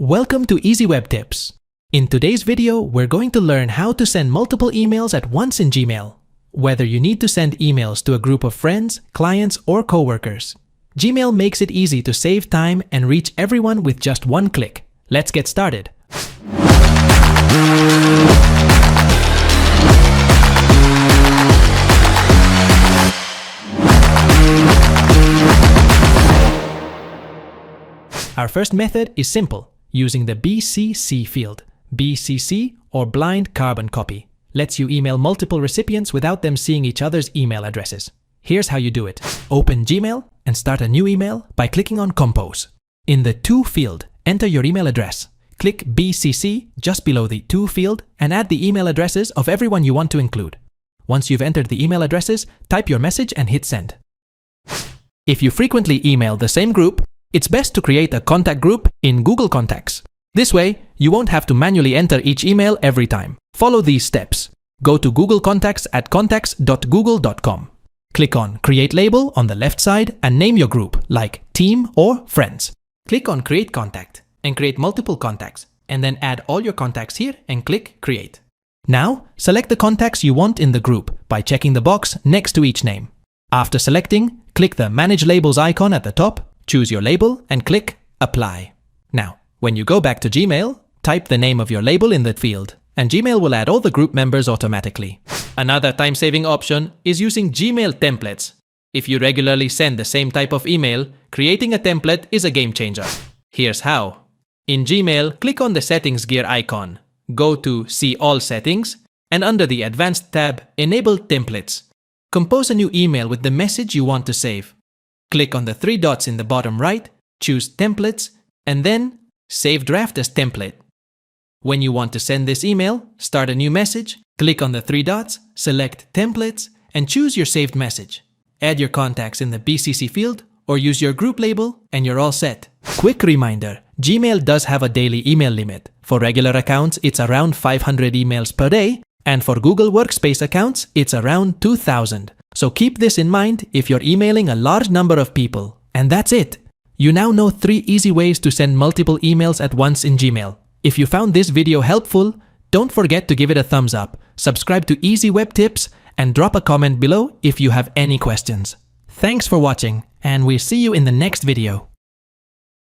Welcome to Easy Web Tips. In today's video, we're going to learn how to send multiple emails at once in Gmail. Whether you need to send emails to a group of friends, clients, or coworkers, Gmail makes it easy to save time and reach everyone with just one click. Let's get started. Our first method is simple, using the BCC field. BCC, or blind carbon copy, lets you email multiple recipients without them seeing each other's email addresses. Here's how you do it. Open Gmail and start a new email by clicking on Compose. In the To field, enter your email address. Click BCC just below the To field and add the email addresses of everyone you want to include. Once you've entered the email addresses, type your message and hit send. If you frequently email the same group, it's best to create a contact group in Google Contacts. This way, you won't have to manually enter each email every time. Follow these steps. Go to Google Contacts at contacts.google.com. Click on Create Label on the left side and name your group, like Team or Friends. Click on Create Contact and create multiple contacts, and then add all your contacts here and click Create. Now, select the contacts you want in the group by checking the box next to each name. After selecting, click the Manage Labels icon at the top, choose your label, and click Apply. Now, when you go back to Gmail, type the name of your label in that field, and Gmail will add all the group members automatically. Another time-saving option is using Gmail templates. If you regularly send the same type of email, creating a template is a game changer. Here's how. In Gmail, click on the Settings gear icon. Go to See All Settings, and under the Advanced tab, enable Templates. Compose a new email with the message you want to save. Click on the three dots in the bottom right, choose Templates, and then Save Draft as Template. When you want to send this email, start a new message, click on the three dots, select Templates, and choose your saved message. Add your contacts in the BCC field, or use your group label, and you're all set. Quick reminder, Gmail does have a daily email limit. For regular accounts, it's around 500 emails per day, and for Google Workspace accounts, it's around 2,000. So keep this in mind if you're emailing a large number of people. And that's it! You now know 3 easy ways to send multiple emails at once in Gmail. If you found this video helpful, don't forget to give it a thumbs up, subscribe to Easy Web Tips, and drop a comment below if you have any questions. Thanks for watching, and we'll see you in the next video.